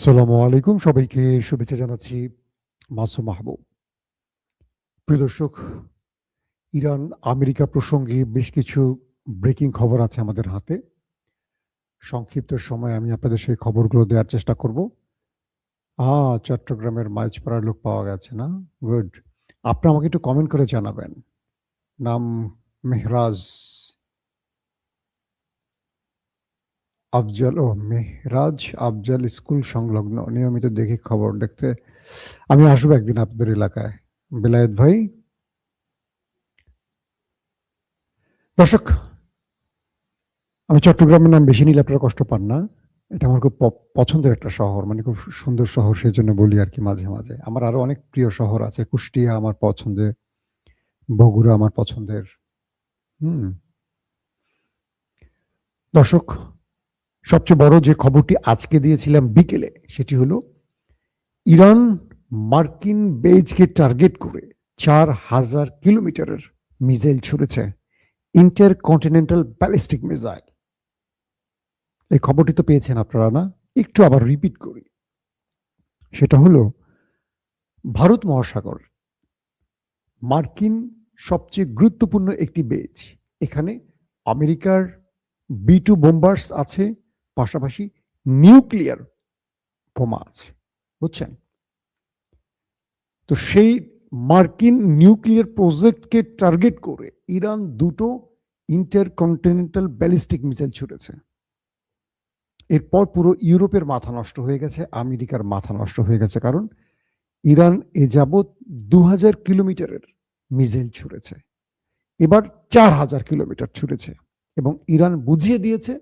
আসসালামু আলাইকুম, সবাইকে শুভেচ্ছা জানাচ্ছি। মাসুম মাহবুব। প্রিয় দর্শক, ইরান আমেরিকা প্রসঙ্গে বেশ কিছু ব্রেকিং খবর আছে আমাদের হাতে। সংক্ষিপ্ত সময়ে আমি আপনাদের সেই খবরগুলো দেওয়ার চেষ্টা করব। চট্টগ্রামের মাইজপাড়ার লোক পাওয়া গেছে না? গুড। আপনি আমাকে একটু কমেন্ট করে জানাবেন। নাম মেহরাজ আফজাল। মেহরাজ আফজাল স্কুল সংলগ্ন। নিয়মিত দেখি খবর দেখতে। আমি আসবো একদিন আপনাদের এলাকায়। বেলায়েত ভাই। দর্শক, আমি চট্টগ্রামের নাম বেশি নিলে আপনারা কষ্ট পান না। এটা আমার খুব পছন্দের একটা শহর, মানে খুব সুন্দর শহর, সেই জন্য বলি আর কি মাঝে মাঝে। আমার আরো অনেক প্রিয় শহর আছে। কুষ্টিয়া আমার পছন্দের, বগুড়া আমার পছন্দের। হুম। দর্শক, সবচেয়ে বড় যে খবরটি আজকে দিয়েছিলাম বিকেলে, সেটি হলো ইরান মার্কিন বেজকে টার্গেট করে 4,000 কিলোমিটারের মিসাইল ছুড়েছে। Intercontinental ballistic missile. এই খবরটি তো পেয়েছেন আপনারা না? একটু আবার রিপিট করি। সেটা হলো ভারত মহাসাগর মার্কিন সবচেয়ে গুরুত্বপূর্ণ একটি বেজ। এখানে আমেরিকার B2 বোম্বার্স আছে, পাশাপাশি নিউক্লিয়ার বোমা আছে, বুঝছেন? তো সেই মার্কিন নিউক্লিয়ার প্রজেক্টকে টার্গেট করে ইরান দুটো ইন্টারকন্টিনেন্টাল ব্যালিস্টিক মিসাইল ছুড়েছে। এরপর পুরো ইউরোপের মাথা নষ্ট হয়ে গেছে, আমেরিকার মাথা নষ্ট হয়ে গেছে, কারণ ইরান এ যাবৎ 2,000 কিলোমিটারের মিসাইল ছুড়েছে, এবার 4,000 কিলোমিটার ছুড়েছে। এবং ইরান বুঝিয়ে দিয়েছে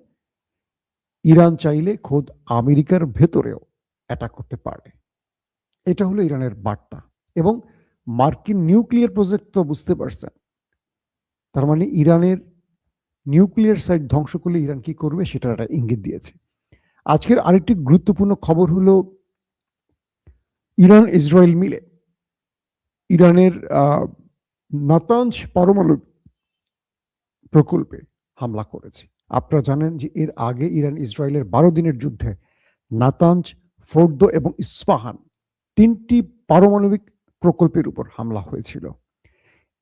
ইরান চাইলে খোদ আমেরিকার ভেতরেও অ্যাটাক করতে পারে। এটা হলো ইরানের বার্তা। এবং মার্কিন নিউক্লিয়ার প্রজেক্ট তো বুঝতে পারছেন, তার মানে ইরানের নিউক্লিয়ার সাইট ধ্বংস করলে ইরান কি করবে সেটার একটা ইঙ্গিত দিয়েছে। আজকের আরেকটি গুরুত্বপূর্ণ খবর হলো ইরান ইসরায়েল মিলে ইরানের নাতানজ পারমাণবিক প্রকল্পে হামলা করেছে। আপনারা জানেন যে এর আগে ইরান ইসরায়েলের 12 দিনের যুদ্ধে নাতানজ, ফোর্দো এবং ইস্পাহান 3টি পারমাণবিক প্রকল্পের উপর হামলা হয়েছিল।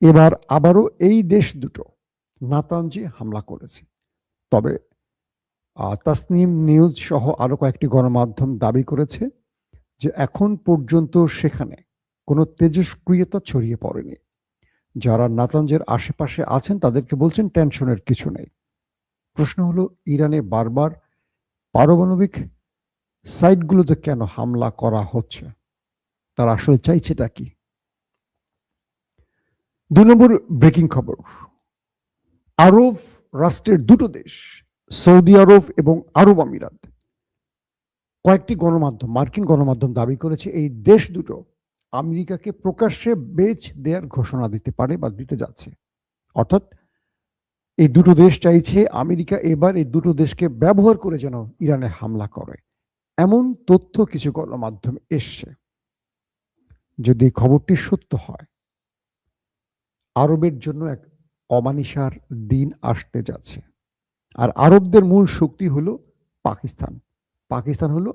এবার আবারও এই দেশ দুটো নাতানজে হামলা করেছে। তবে তাসনিম নিউজ সহ আরো কয়েকটি গণমাধ্যম দাবি করেছে যে এখন পর্যন্ত সেখানে কোনো তেজস্ক্রিয়তা ছড়িয়ে পড়েনি। যারা নাতানজের আশেপাশে আছেন তাদেরকে বলছেন টেনশনের কিছু নেই। প্রশ্ন হলো ইরানে বারবার পারমাণবিক সাইটগুলোতে কেন হামলা করা হচ্ছে? তারা আসলে চাইছেটা কি? 2 নম্বর ব্রেকিং খবর, আরব রাষ্ট্রের দুটো দেশ, সৌদি আরব এবং আরব আমিরাত, কয়েকটি গণমাধ্যম, মার্কিন গণমাধ্যম দাবি করেছে এই দেশ দুটো আমেরিকাকে প্রকাশ্যে বেচ দেওয়ার ঘোষণা দিতে পারে বা দিতে যাচ্ছে। অর্থাৎ এই দুটো দেশ চাইছে আমেরিকা এবার এই দুটো দেশকে ব্যবহার করে যেন ইরানে হামলা করে, এমন তথ্য কিছু গণমাধ্যমে এসছে। যদি খবরটি সত্য হয়, আরবের জন্য এক অমানিসার দিন আসতে যাচ্ছে। আর আরবদের মূল শক্তি হলো পাকিস্তান। পাকিস্তান হলো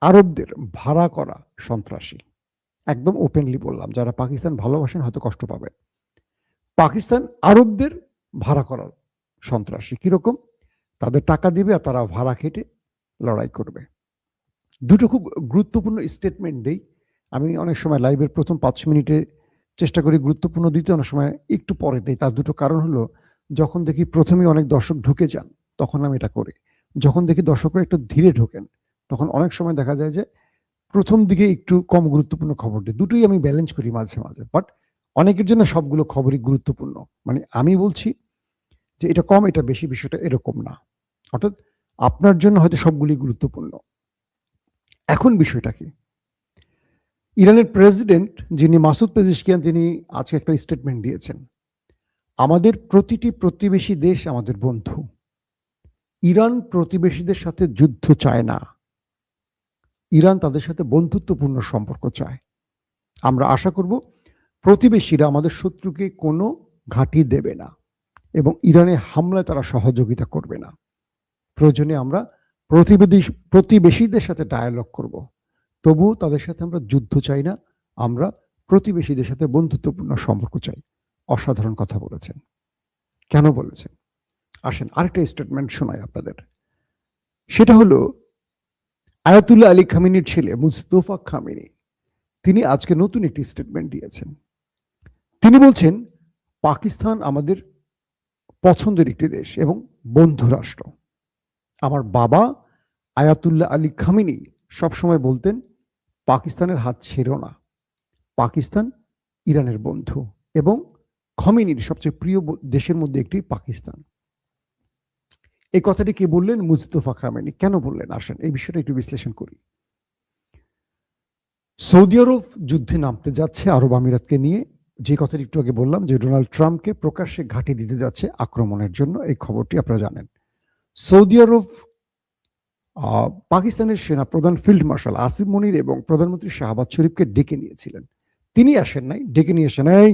আরবদের ভাড়া করা সন্ত্রাসী। একদম ওপেনলি বললাম, যারা পাকিস্তান ভালোবাসেন হয়তো কষ্ট পাবে। পাকিস্তান আরবদের ভাড়া করার সন্ত্রাসী। কিরকম? তাদের টাকা দিবে আর তারা ভাড়া খেটে লড়াই করবে। দুটো খুব গুরুত্বপূর্ণ স্টেটমেন্ট দেই। আমি অনেক সময় লাইভের প্রথম 5 মিনিটে চেষ্টা করি গুরুত্বপূর্ণ দিতে, অনেক সময় একটু পরে দেই। তার দুটো কারণ হলো, যখন দেখি প্রথমেই অনেক দর্শক ঢুকে যান তখন আমি এটা করি। যখন দেখি দর্শকরা একটু ধীরে ঢোকেন তখন অনেক সময় দেখা যায় যে প্রথম দিকে একটু কম গুরুত্বপূর্ণ খবর দিই। দুটোই আমি ব্যালেন্স করি মাঝে মাঝে। বাট অনেকের জন্য সবগুলো খবরই গুরুত্বপূর্ণ। মানে আমি বলছি যে এটা কম এটা বেশি, বিষয়টা এরকম না। অর্থাৎ আপনার জন্য হয়তো সবগুলি গুরুত্বপূর্ণ। এখন বিষয়টা কি? ইরানের প্রেসিডেন্ট যিনি মাসুদ পেজিশকিয়ান, তিনি আজকে একটা স্টেটমেন্ট দিয়েছেন, আমাদের প্রতিটি প্রতিবেশী দেশ আমাদের বন্ধু। ইরান প্রতিবেশীদের সাথে যুদ্ধ চায় না, ইরান তাদের সাথে বন্ধুত্বপূর্ণ সম্পর্ক চায়। আমরা আশা করব প্রতিবেশীরা আমাদের শত্রুকে কোনো ঘাঁটি দেবে না এবং ইরানে হামলায় তারা সহযোগিতা করবে না। প্রয়োজনে আমরা প্রতিবেশীদের সাথে ডায়ালগ করব, তবুও তাদের সাথে আমরা যুদ্ধ চাই না, আমরা প্রতিবেশীদের সাথে বন্ধুত্বপূর্ণ সম্পর্ক চাই। অসাধারণ কথা বলেছেন। কেন বলেছেন? আসেন আরেকটা স্টেটমেন্ট শোনাই আপনাদের। সেটা হলো আয়াতুল্লাহ আলী খামেনির ছেলে মুস্তফা খামেনি, তিনি আজকে নতুন একটি স্টেটমেন্ট দিয়েছেন। তিনি বলছেন পাকিস্তান আমাদের পছন্দের একটি দেশ এবং বন্ধু রাষ্ট্র। আমার বাবা আয়াতুল্লাহ আলী খামেনি সবসময় বলতেন পাকিস্তানের হাত ছেড়ো না, পাকিস্তান ইরানের বন্ধু এবং খমেনির সবচেয়ে প্রিয় দেশের মধ্যে একটি পাকিস্তান। এই কথাটি কে বললেন? মুস্তফা খামেনি। কেন বললেন? আসেন এই বিষয়টা একটু বিশ্লেষণ করি। সৌদি আরব যুদ্ধে নামতে যাচ্ছে আরব আমিরাতকে নিয়ে, যে কথাটি একটু আগে বললাম যে ডোনাল্ড ট্রাম্পকে প্রকাশ্যে ঘাঁটি দিতে যাচ্ছে আক্রমণের জন্য, এই খবরটি আপনারা জানেন। সৌদি আরব পাকিস্তানের সেনা প্রধান ফিল্ড মার্শাল আসিফ মনির এবং প্রধানমন্ত্রী শাহবাজ শরীফকে ডেকে নিয়েছিলেন। তিনি আসেন নাই, ডেকে নিয়ে এসেন, এই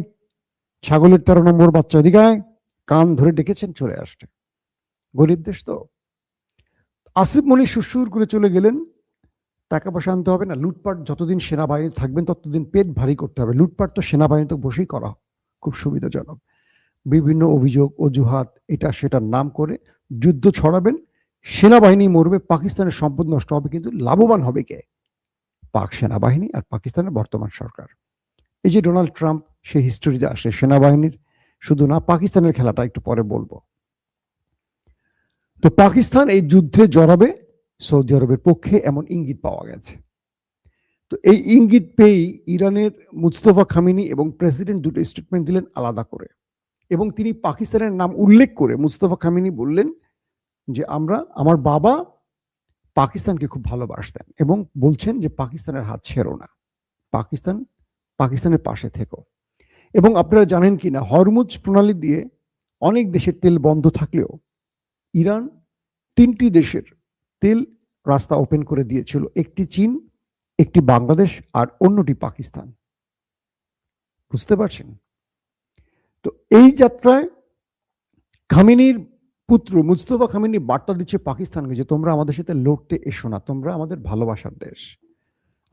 ছাগলের 13 নম্বর বাচ্চা এদিকে কান ধরে ডেকেছেন, চলে আসছে। গরিব দেশ তো। আসিফ মনির সুসুর করে চলে গেলেন। টাকা পয়সা আনতে হবে না, লুটপাট যতদিন সেনাবাহিনী থাকবেন ততদিন পেট ভারী করতে হবে। লুটপাট তো সেনাবাহিনীতে বসেই করা খুব সুবিধাজনক। বিভিন্ন অভিযোগ অজুহাত এটা সেটার নাম করে যুদ্ধ ছড়াবেন, সেনাবাহিনী মরবে, পাকিস্তানের সম্পদ নষ্ট হবে, কিন্তু লাভবান হবে কে? পাক সেনাবাহিনী আর পাকিস্তানের বর্তমান সরকার। এই যে ডোনাল্ড ট্রাম্প সে হিস্টোরিতে আসে সেনাবাহিনীর শুধু না, পাকিস্তানের খেলাটা একটু পরে বলবো। তো পাকিস্তান এই যুদ্ধে জড়াবে সৌদি আরবের পক্ষে এমন ইঙ্গিত পাওয়া গেছে। তো এই ইঙ্গিত পেয়েই ইরানের মুস্তফা খামেনি এবং প্রেসিডেন্ট দুটো স্টেটমেন্ট দিলেন আলাদা করে, এবং তিনি পাকিস্তানের নাম উল্লেখ করে মুস্তফা খামেনি বললেন যে আমার বাবা পাকিস্তানকে খুব ভালোবাসতেন এবং বলছেন যে পাকিস্তানের হাত ছেড়ো না, পাকিস্তানের পাশে থেকো। এবং আপনারা জানেন কিনা, হরমুজ প্রণালী দিয়ে অনেক দেশের তেল বন্ধ থাকলেও ইরান 3টি দেশের তেল রাস্তা ওপেন করে দিয়েছিল, একটি চীন, একটি বাংলাদেশ আর অন্যটি পাকিস্তান। বুঝতে পারছেন? তো এই যাত্রায় খামেনির পুত্র মুস্তফা খামেনি বার্তা দিচ্ছে পাকিস্তানকে যে তোমরা আমাদের সাথে লড়তে এসো না, তোমরা আমাদের ভালোবাসার দেশ,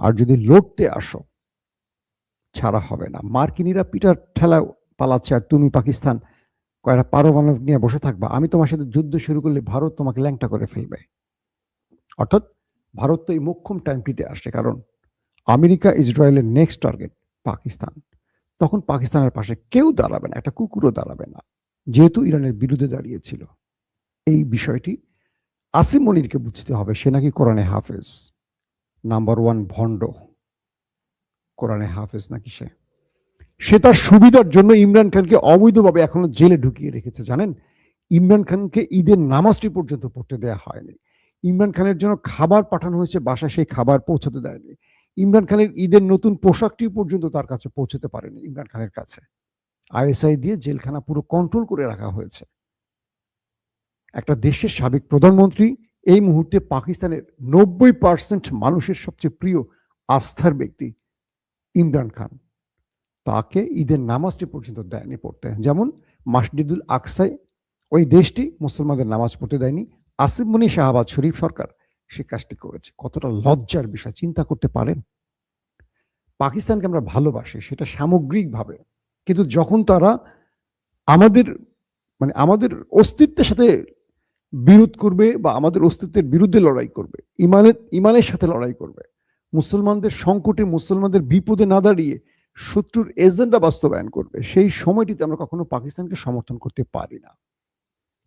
আর যদি লড়তে আসো ছাড়া হবে না। মার্কিনীরা পিটার ঠেলা পালাচ্ছে আর তুমি পাকিস্তান কয়টা পারমাণবিক নিয়ে বসে থাকবা, আমি তোমার সাথে যুদ্ধ শুরু করলে ভারত তোমাকে ল্যাংটা করে ফেলবে। অর্থাৎ ভারত তো এই মোক্ষম টাইমটিতে আসছে, কারণ আমেরিকা ইসরায়েলের নেক্সট টার্গেট পাকিস্তান। তখন পাকিস্তানের পাশে কেউ দাঁড়াবে না, একটা কুকুরও দাঁড়াবে না, যেহেতু ইরানের বিরুদ্ধে দাঁড়িয়েছিল। এই বিষয়টি আসিম মনিরকে বুঝতে হবে, সে নাকি কোরআনে হাফেজ, নাম্বার 1 ভণ্ড, কোরআনে হাফেজ নাকি সে তার সুবিধার জন্য ইমরান খানকে অবৈধভাবে এখনো জেলে ঢুকিয়ে রেখেছে। জানেন, ইমরান খানকে ঈদের নামাজটি পর্যন্ত পড়তে দেওয়া হয়নি। ইমরান খানের জন্য খাবার পাঠানো হয়েছে বাসায়, সেই খাবার পৌঁছতে দেয়নি। ইমরান খানের ঈদের নতুন পোশাকটি পর্যন্ত তার কাছে পৌঁছতে পারেনি ইমরান খানের কাছে। আইএসআই দিয়ে জেলখানা পুরো কন্ট্রোল করে রাখা হয়েছে। একটা দেশের সাবেক প্রধানমন্ত্রী এই মুহূর্তে পাকিস্তানের 90% মানুষের সবচেয়ে প্রিয় আস্থার ব্যক্তি ইমরান খান, তাকে ঈদের নামাজটি পর্যন্ত দেয়নি পড়তে। যেমন মসজিদুল আকসায় ওই দেশটি মুসলমানদের নামাজ পড়তে দেয়নি, আসিফ মনি শাহবাজ শরীফ সরকার সে কাজটি করেছে। কতটা লজ্জার বিষয় চিন্তা করতে পারেন? পাকিস্তানকে আমরা ভালোবাসি সেটা সামগ্রিকভাবে, কিন্তু যখন তারা আমাদের অস্তিত্বের সাথে বিরোধ করবে বা আমাদের অস্তিত্বের বিরুদ্ধে লড়াই করবে, ইমানের সাথে লড়াই করবে, মুসলমানদের সংকটে মুসলমানদের বিপদে না দাঁড়িয়ে শত্রুর এজেন্ডা বাস্তবায়ন করবে, সেই সময়টিতে আমরা কখনো পাকিস্তানকে সমর্থন করতে পারি না।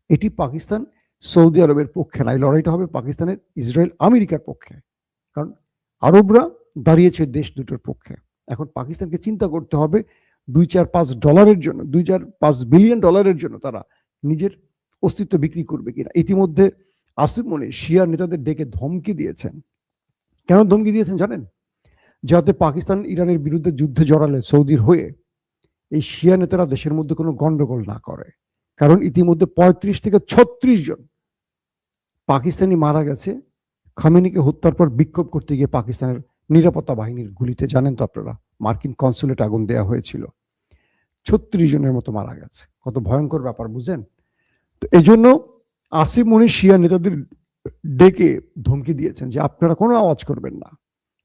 এটি পাকিস্তান সৌদি আরবের পক্ষে নাই, লড়াইটা হবে পাকিস্তানের ইসরায়েল আমেরিকার পক্ষে, কারণ আরবরা দাঁড়িয়েছে দেশ দুটোর পক্ষে। এখন পাকিস্তানকে চিন্তা করতে হবে $2-4-5 বিলিয়ন জন্য তারা নিজের অস্তিত্ব বিক্রি করবে কিনা। ইতিমধ্যে আসিফ মনির শিয়া নেতাদের ডেকে ধমকি দিয়েছেন। কেন ধমকি দিয়েছেন জানেন? যাতে পাকিস্তান ইরানের বিরুদ্ধে যুদ্ধে জড়ালে সৌদির হয়ে এই শিয়া নেতারা দেশের মধ্যে কোনো গন্ডগোল না করে, কারণ ইতিমধ্যে 35 থেকে 36 জন পাকিস্তানি মারা গেছে খামেনিকে হত্যার পর বিক্ষোভ করতে গিয়ে পাকিস্তানের নিরাপত্তা বাহিনীর গুলিতে। জানেন তো আপনারা, মার্কিন কনসুলেট আগুন দেওয়া হয়েছিল, 36 জনের মতো মারা গেছে। কত ভয়ঙ্কর ব্যাপার বুঝেন? তো এই জন্য আসিফ মনির শিয়া নেতাদের ডেকে ধমকি দিয়েছেন যে আপনারা কোনো আওয়াজ করবেন না,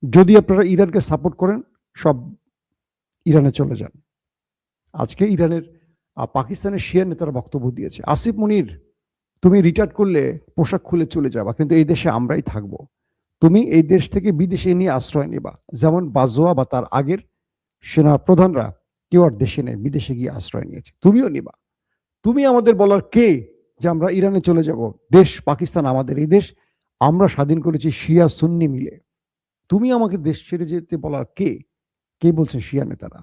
যদি আপনারা ইরানকে সাপোর্ট করেন, সব ইরানে চলে যান। আজকে ইরানের পাকিস্তানের শিয়া নেতারা বক্তব্য দিয়েছে, আসিফ মুনির তুমি রিটায়ার্ড করলে পোশাক খুলে চলে যাবা, কিন্তু এই দেশে আমরাই থাকবো। তুমি এই দেশ থেকে বিদেশে নিয়ে আশ্রয় নেবা, যেমন বাজওয়া বা তার আগের সেনা প্রধানরা কেউ আর দেশে নেই, বিদেশে গিয়ে আশ্রয় নিয়েছে, তুমিও নিবা। তুমি আমাদের বলার কে যে আমরা ইরানে চলে যাব? দেশ পাকিস্তান আমাদের, এই দেশ আমরা স্বাধীন করেছি শিয়া সুন্নি মিলে। তুমি আমাকে দেশ ছেড়ে যেতে বলার কে? কে বলছেন? শিয়া নেতারা।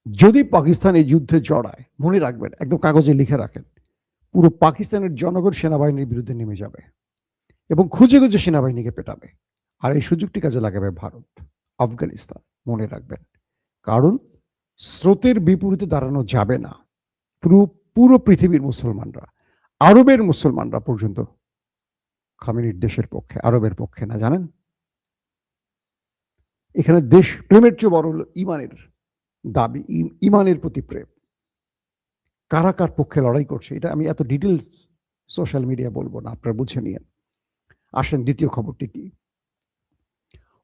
যদি পাকিস্তান এই যুদ্ধে জড়ায়, মনে রাখবেন, একদম কাগজে লিখে রাখেন, পুরো পাকিস্তানের জনগণ সেনাবাহিনীর বিরুদ্ধে নেমে যাবে এবং খুঁজে খুঁজে সেনাবাহিনীকে পেটাবে। আর এই সুযোগটি কাজে লাগাবে ভারত, আফগানিস্তান। মনে রাখবেন, কারণ স্রোতের বিপরীতে দাঁড়ানো যাবে না। পুরো পুরো পৃথিবীর মুসলমানরা, আরবের মুসলমানরা পর্যন্ত খামেনির দেশের পক্ষে, আরবের পক্ষে না, জানেন? এখানে দেশ প্রেমের চেয়ে বড় হলো ইমানের দাবি, ইমানের প্রতি প্রেম। কারা কার পক্ষে লড়াই করছে এটা আমি এত ডিটেলস সোশ্যাল মিডিয়া বলবো না, আপনারা বুঝে নিয়েন। আসেন দ্বিতীয় খবরটি কি।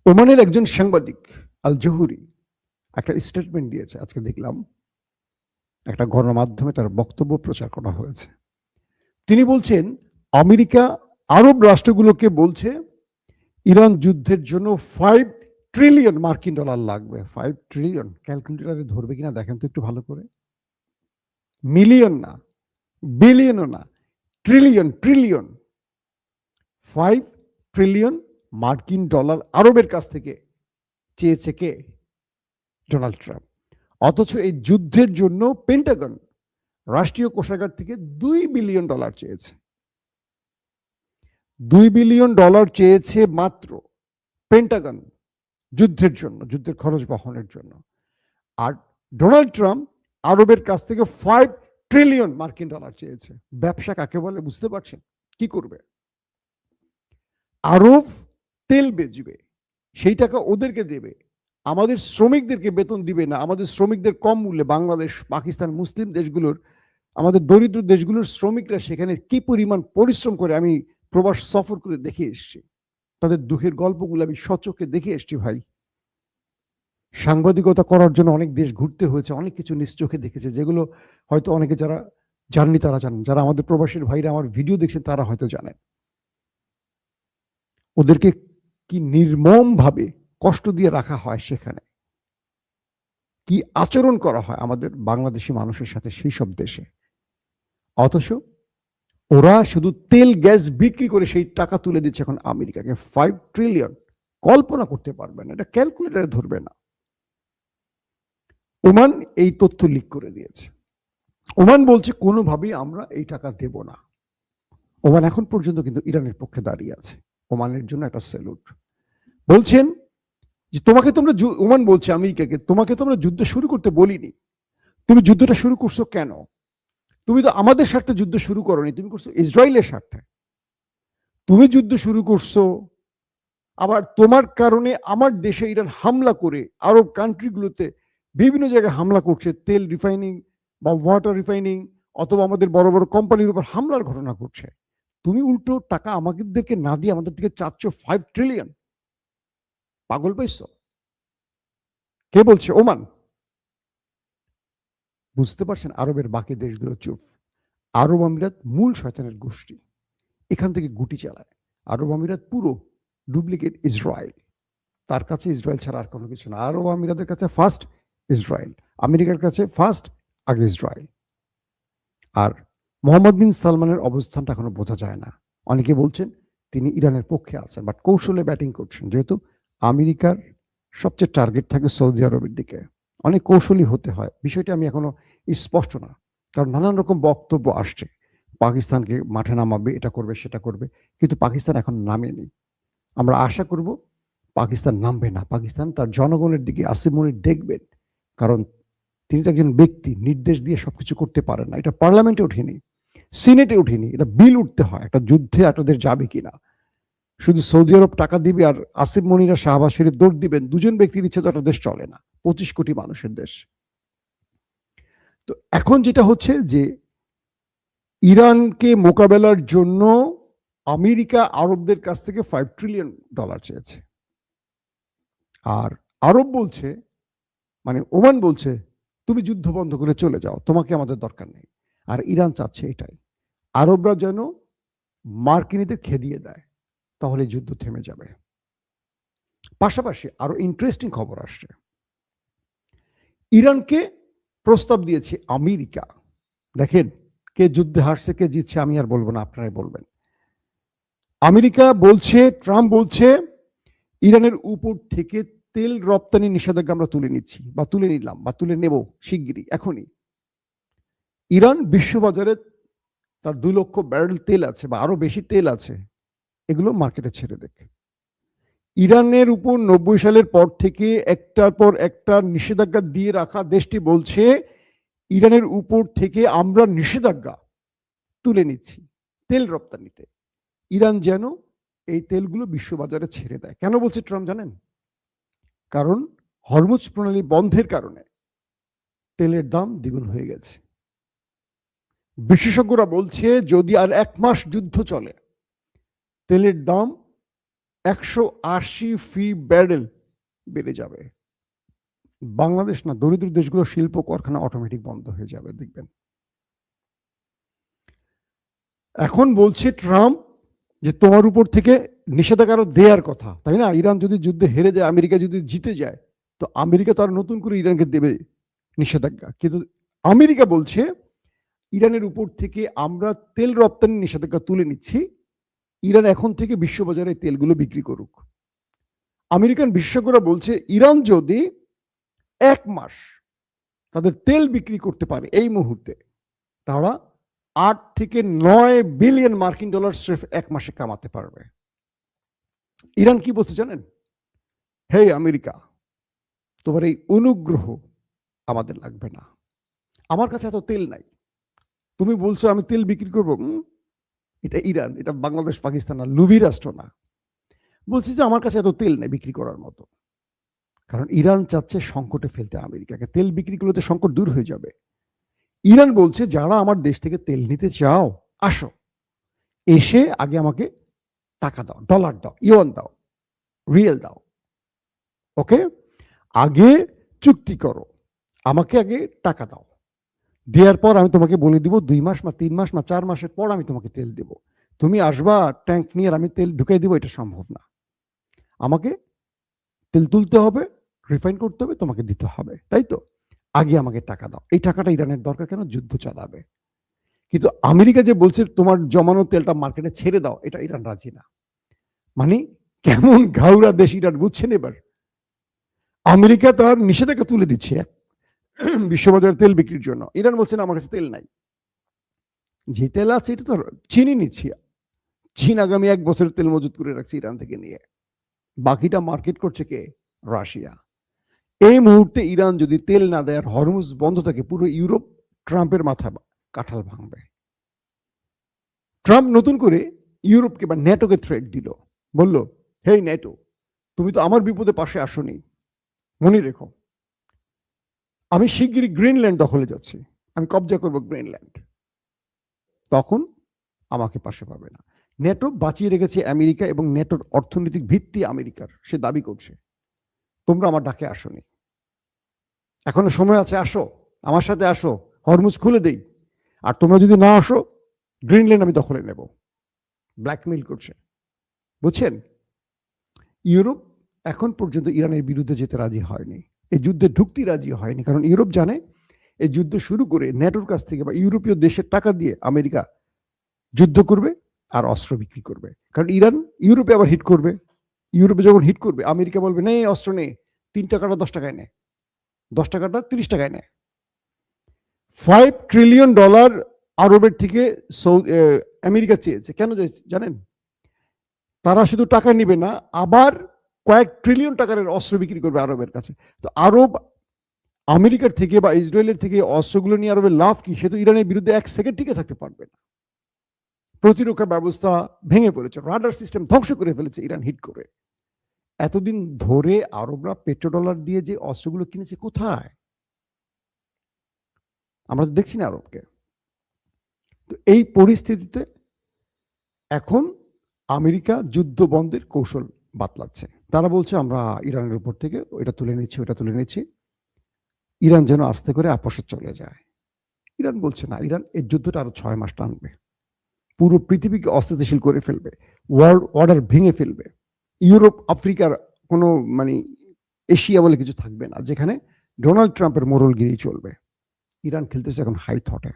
ওমানের একজন সাংবাদিক আল জহুরি একটা স্টেটমেন্ট দিয়েছে, আজকে দেখলাম একটা গণমাধ্যমে তার বক্তব্য প্রচার করা হয়েছে। তিনি বলছেন আমেরিকা আরব রাষ্ট্রগুলোকে বলছে ইরান যুদ্ধের জন্য 5 ট্রিলিয়ন মার্কিন ডলার লাগবে। 5 ট্রিলিয়ন ক্যালকুলেটরে ধরবে কিনা দেখেন তো একটু ভালো করে। মিলিয়ন না, বিলিয়নও না, ট্রিলিয়ন, ট্রিলিয়ন। 5 ট্রিলিয়ন মার্কিন ডলার আরবের কাছ থেকে চেয়েছে কে? Donald Trump. অথচ এই যুদ্ধের জন্য পেন্টাগন রাষ্ট্রীয় কোষাগার থেকে $2 বিলিয়ন চেয়েছে। $2 বিলিয়ন চেয়েছে মাত্র পেন্টাগন যুদ্ধের জন্য, যুদ্ধের খরচ বহনের জন্য। আর ডোনাল্ড ট্রাম্প আরবের কাছ থেকে 5 ট্রিলিয়ন মার্কিন ডলার চেয়েছে। ব্যবসা কাকে বলে বুঝতে পারছেন? কি করবে? আরব তেল বেচবে, সেই টাকা ওদেরকে দেবে, আমাদের শ্রমিকদেরকে বেতন দিবে না। আমাদের শ্রমিকদের কম মূল্যে, বাংলাদেশ, পাকিস্তান, মুসলিম দেশগুলোর, আমাদের দরিদ্র দেশগুলোর শ্রমিকরা সেখানে কি পরিমাণ পরিশ্রম করে আমি প্রবাস সফর করে দেখে এসেছি। তাদের দুঃখের গল্পগুলো আমি সচক্ষে দেখে এসেছি ভাই। সাংবাদিকতা করার জন্য অনেক দেশ ঘুরতে হয়েছে, অনেক কিছু নিজ চোখে দেখেছে, যেগুলো হয়তো অনেকে যারা জাননি তারা জানেন, যারা আমাদের প্রবাসীর ভাইরা আমার ভিডিও দেখছেন তারা হয়তো জানেন। ওদেরকে কি নির্মম ভাবে কষ্ট দিয়ে রাখা হয় সেখানে, কি আচরণ করা হয় আমাদের বাংলাদেশি মানুষের সাথে সেই সব দেশে। অথচ ওরা শুধু তেল গ্যাস বিক্রি করে সেই টাকা তুলে দিচ্ছে এখন আমেরিকাকে। 5 ট্রিলিয়ন কল্পনা করতে পারবে না, এটা ক্যালকুলেটরে ধরবে না। ওমান এই তথ্য লিক করে দিয়েছে। ওমান বলছে কোনোভাবেই আমরা এই টাকা দেব না। ওমান এখন পর্যন্ত কিন্তু ইরানের পক্ষে দাঁড়িয়ে আছে। ওমানের জন্য একটা স্যালুট। বলছেন যে তোমাকে তোমরা, ওমান বলছে আমেরিকাকে, তোমাকে তোমরা যুদ্ধ শুরু করতে বলিনি, তুমি যুদ্ধটা শুরু করছো কেন? তুমি তো আমাদের স্বার্থে যুদ্ধ শুরু করোনি, তুমি করছো ইসরায়েলের স্বার্থে। তুমি যুদ্ধ শুরু করছো, আবার তোমার কারণে আমার দেশে ইরান হামলা করে আরব কান্ট্রিগুলোতে বিভিন্ন জায়গায় হামলা করছে, তেল রিফাইনিং বা ওয়াটার রিফাইনিং অথবা আমাদের বড় বড় কোম্পানির উপর হামলার ঘটনা ঘটছে। তুমি উল্টো টাকা আমাদেরকে না দিয়ে আমাদের দিকে চাচ্ছ 5 ট্রিলিয়ন। পাগল পাইছ? কে বলছে? ওমান। বুঝতে পারছেন? আরবের বাকি দেশগুলো চুপ। আরব আমিরাত মূল শয়তানের গোষ্ঠী, এখান থেকে গুটি চালায়। আরব আমিরাত পুরো ডুপ্লিকেট ইসরায়েল, তার কাছে ইসরায়েল ছাড়া আর কোনো কিছু না। আরব আমিরাতের কাছে ফার্স্ট ইসরায়েল, আমেরিকার কাছে ফার্স্ট, আগে ইসরায়েল। আর মোহাম্মদ বিন সালমানের অবস্থানটা এখনো বোঝা যায় না। অনেকে বলছেন তিনি ইরানের পক্ষে আছেন, বাট কৌশলে ব্যাটিং করছেন, যেহেতু আমেরিকার সবচেয়ে টার্গেট থাকে সৌদি আরবের দিকে। অনেক কৌশলী হতে হয়, বিষয়টি আমি এখনো স্পষ্ট না, কারণ নানান রকম বক্তব্য আসছে পাকিস্তানকে মাঠে নামাবে, এটা করবে সেটা করবে, কিন্তু পাকিস্তান এখন নামেনি। আমরা আশা করব পাকিস্তান নামবে না। পাকিস্তান তার জনগণের দিকে আসিফ মনির দেখবেন, কারণ তিনি তো একজন ব্যক্তি, নির্দেশ দিয়ে সবকিছু করতে পারেন না। এটা পার্লামেন্টে ওঠেনি, সিনেটে ওঠেনি, এটা বিল উঠতে হয় একটা যুদ্ধে আপনাদের যাবে কিনা। শুধু সৌদি আরব টাকা দিবে আর আসিফ মনিরা শাহবাজ শরীফ দৌড় দিবেন, দুজন ব্যক্তির ইচ্ছে তো একটা দেশ চলে না, 25 কোটি মানুষের দেশ। তো এখন যেটা হচ্ছে যে ইরানকে মোকাবেলার জন্য আমেরিকা আরবদের কাছ থেকে $5 ট্রিলিয়ন চেয়েছে। আর আরব বলছে, মানে ওমান বলছে, তুমি যুদ্ধ বন্ধ করে চলে যাও, তোমাকে আমাদের দরকার নেই। আর ইরান চাচ্ছে এটাই, আরবরা যেন মার্কিনীদের খেদিয়ে দেয়, তাহলে যুদ্ধ থেমে যাবে। পাশাপাশি আরো ইন্টারেস্টিং খবর আসছে, ইরানকে প্রস্তাব দিয়েছে আমেরিকা। দেখেন, কে যুদ্ধে হারছে কে জিতছে আমি আর বলবো না, আপনারাই বলবেন। আমেরিকা বলছে, ট্রাম্প বলছে, ইরানের উপর থেকে তেল রপ্তানি নিষেধাজ্ঞা আমরা তুলে নিচ্ছি, বা তুলে নিলাম, বা তুলে নেব শিগগিরই, এখনই। ইরান বিশ্ববাজারে তার 2 লক্ষ ব্যারেল তেল আছে, বা আরো বেশি তেল আছে, এগুলো মার্কেটে ছেড়ে দেখ। ইরানের উপর 90 সালের পর থেকে একটার পর একটা নিষেধাজ্ঞা দিয়ে রাখা দেশটি বলছে, ইরানের উপর থেকে আমরা নিষেধাজ্ঞা তুলে নিচ্ছি তেল রপ্তানিতে। ইরান যেন এই তেলগুলো বিশ্ববাজারে ছেড়ে দেয়। কেন বলছে ট্রাম্প জানেন? কারণ হরমুজ প্রণালী বন্ধের কারণে তেলের দাম দ্বিগুণ হয়ে গেছে। বিশেষজ্ঞরা বলছে যদি আর 1 মাস যুদ্ধ চলে, তেলের দাম 180 ফি ব্যারেল বেড়ে যাবে। বাংলাদেশ না, দরিদ্র দেশগুলো শিল্প কারখানা অটোমেটিক বন্ধ হয়ে যাবে, দেখবেন। এখন বলছে ট্রাম্প যে তোমার উপর থেকে নিষেধাজ্ঞা আরো দেওয়ার কথা, তাই না? ইরান যদি যুদ্ধে হেরে যায়, আমেরিকা যদি জিতে যায়, তো আমেরিকা তো আর নতুন করে ইরানকে দেবে নিষেধাজ্ঞা। কিন্তু আমেরিকা বলছে ইরানের উপর থেকে আমরা তেল রপ্তানি নিষেধাজ্ঞা তুলে নিচ্ছি, ইরান এখন থেকে বিশ্ববাজারে তেলগুলো বিক্রি করুক। আমেরিকান বিশেষজ্ঞরা বলছে ইরান যদি 1 মাস তাদের তেল বিক্রি করতে পারে এই মুহূর্তে, তারা 8 থেকে 9 বিলিয়ন মার্কিন ডলার সির্ফ 1 মাসে কামাতে পারবে। ইরান কি বলছে জানেন? হে আমেরিকা, তোমার এই অনুগ্রহ আমাদের লাগবে না, আমার কাছে এত তেল নাই, তুমি বলছো আমি তেল বিক্রি করবো। এটা ইরান, এটা বাংলাদেশ পাকিস্তান না, লুবি রাষ্ট্র না। বলছি যে আমার কাছে এত তেল নেই বিক্রি করার মতো। কারণ ইরান চাচ্ছে সংকটে ফেলতে আমেরিকাকে, তেল বিক্রি করলে তো সংকট দূর হয়ে যাবে। ইরান বলছে যারা আমার দেশ থেকে তেল নিতে চাও আসো, এসে আগে আমাকে টাকা দাও, ডলার দাও, ইওয়ান দাও, রিয়েল দাও, ওকে? আগে চুক্তি করো, আমাকে আগে টাকা দাও, দেওয়ার পর আমি তোমাকে বলে দিব 2 মাস বা 3 মাস বা 4 মাসের পর আমি তোমাকে তেল দেব। তুমি আসবা ট্যাঙ্ক নিয়ে, আমি তেল ঢুকাই দিব, এটা সম্ভব না। আমাকে তেল তুলতে হবে, রিফাইন করতে হবে, তোমাকে দিতে হবে, তাই তো? আগে আমাকে টাকা দাও। এই টাকাটা ইরানের দরকার, কেন? যুদ্ধ চালাবে। কিন্তু আমেরিকা যে বলছে তোমার জমানো তেলটা মার্কেটে ছেড়ে দাও, এটা ইরান রাজি না। মানে কেমন ঘাউরা দেশ ইরান, বুঝছেন? এবার আমেরিকা তার নিষেধাজ্ঞা তুলে দিচ্ছে বিশ্ববাজারে তেল বিক্রির জন্য, ইরান বলছে না আমার কাছে তেল নাই। যে তেল আছে এটা তো চিনি নিচ্ছি, চীন আগামী 1 বছরের তেল মজুত করে রাখছে ইরান থেকে নিয়ে, বাকিটা মার্কেট করছে কে? রাশিয়া। এই মুহূর্তে ইরান যদি তেল না দেয় আর হরমুজ বন্ধ থাকে, পুরো ইউরোপ ট্রাম্পের মাথা কাঁঠাল ভাঙবে। ট্রাম্প নতুন করে ইউরোপকে বা ন্যাটোকে থ্রেট দিল, বলল হেই ন্যাটো, তুমি তো আমার বিপদে পাশে আসোনি, মনে রেখো আমি শিগগিরই গ্রিনল্যান্ড দখলে যাচ্ছি, আমি কবজা করব গ্রিনল্যান্ড, তখন আমাকে পাশে পাবে না। ন্যাটো বাঁচিয়ে রেখেছে আমেরিকা, এবং ন্যাটোর অর্থনৈতিক ভিত্তি আমেরিকার, সে দাবি করছে তোমরা আমার ডাকে আসোনি, এখনো সময় আছে, আসো আমার সাথে, আসো, হরমুজ খুলে দেই, আর তোমরা যদি না আসো গ্রিনল্যান্ড আমি দখলে নেব। ব্ল্যাকমেইল করছে, বুঝছেন? ইউরোপ এখন পর্যন্ত ইরানের বিরুদ্ধে যেতে রাজি হয়নি, এই যুদ্ধে ঢুকতে রাজি হয়নি, কারণ ইউরোপ জানে এই যুদ্ধ শুরু করে ন্যাটোর কাছ থেকে বা ইউরোপীয় দেশের টাকা দিয়ে আমেরিকা যুদ্ধ করবে আর অস্ত্র বিক্রি করবে। কারণ ইরান ইউরোপে আবার হিট করবে, ইউরোপে যখন হিট করবে আমেরিকা বলবে নেই অস্ত্র নেই, 3 টাকাটা 10 টাকায় নেয়, 10 টাকাটা 30 টাকায় নেয়। $5 ট্রিলিয়ন আরবের থেকে আমেরিকা চেয়েছে। কেন জানেন? তারা শুধু টাকা নিবে না, আবার কয়েক ট্রিলিয়ন টাকার অস্ত্র বিক্রি করবে আরবের কাছে। তো আরব আমেরিকার থেকে বা ইসরায়েলের থেকে অস্ত্রগুলো নিয়ে আরবের লাভ কি? সে তো ইরানের বিরুদ্ধে 1 সেকেন্ড টিকে থাকতে পারবে না। প্রতিরক্ষা ব্যবস্থা ভেঙে পড়েছে, রাডার সিস্টেম ধ্বংস করে ফেলেছে ইরান হিট করে। এতদিন ধরে আরবরা পেট্রোডলার দিয়ে যে অস্ত্রগুলো কিনেছে কোথায়? আমরা তো দেখছি না আরবকে। তো এই পরিস্থিতিতে এখন আমেরিকা যুদ্ধ বন্ধের কৌশল বাতলাচ্ছে। তারা বলছে আমরা ইরানের উপর থেকে এটা তুলে নিচ্ছি, ওটা তুলে নিচ্ছি। ইরান যেন আস্তে করে আপোসে চলে যায়। ইরান বলছে না, ইরান এই যুদ্ধটা আরো ৬ মাস টানবে। পুরো পৃথিবীকে অস্থিতিশীল করে ফেলবে। ওয়ার্ল্ড অর্ডার ভেঙে ফেলবে। ইউরোপ, আফ্রিকার কোনো মানে এশিয়া বলে কিছু থাকবে না, যেখানে ডোনাল্ড ট্রাম্পের মোড়লগিরি চলবে। ইরান খেলতেছে এখন হাই থটে।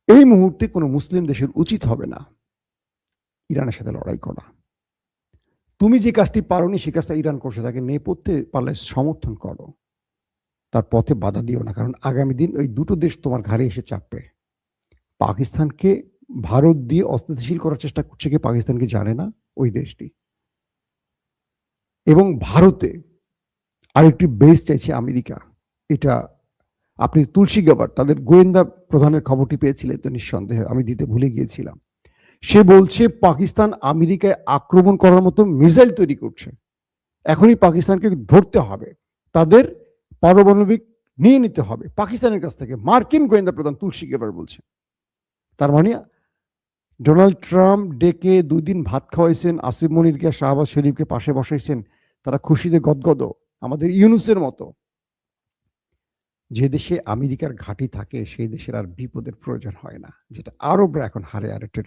এই মুহূর্তে কোনো মুসলিম দেশের উচিত হবে না ইরানের সাথে লড়াই করা। তুমি যে কাজটি পারোনি সে কাজটা ইরান করছে, তাকে নেপথ্যে পারলে সমর্থন করো, তার পথে বাধা দিও না, কারণ আগামী দিন ওই দুটো দেশ তোমার ঘাড়ে এসে চাপবে। পাকিস্তানকে ভারত দিয়ে অস্থিতিশীল করার চেষ্টা করছে কি পাকিস্তানকে জানে না ওই দেশটি, এবং ভারতে আরেকটি বেস চাইছে আমেরিকা। এটা আপনি তুলসী গাবার তাদের গোয়েন্দা প্রধানের খবরটি পেয়েছিলেন তো নিঃসন্দেহে, আমি দিতে ভুলে গিয়েছিলাম। সে বলছে পাকিস্তান আমেরিকায় আক্রমণ করার মতো মিসাইল তৈরি করছে, এখনই পাকিস্তানকে ধরতে হবে, তাদের পারমাণবিক নিয়ে নিতে হবে পাকিস্তানের কাছ থেকে। মার্কিন গোয়েন্দা প্রধান তুলসী গাবার বলছে। তার মানে ডোনাল্ড ট্রাম্প ডেকে ২ দিন ভাত খাওয়াইছেন, আসিফ মনিরকে, শাহবাজ শরীফকে পাশে বসাইছেন, তারা খুশিতে গদগদ, আমাদের ইউনুসের মতো। যে দেশে আমেরিকার ঘাঁটি থাকে সেই দেশের আর বিপদের প্রয়োজন হয় না, যেটা আরবরা এখন হারে আরেকটা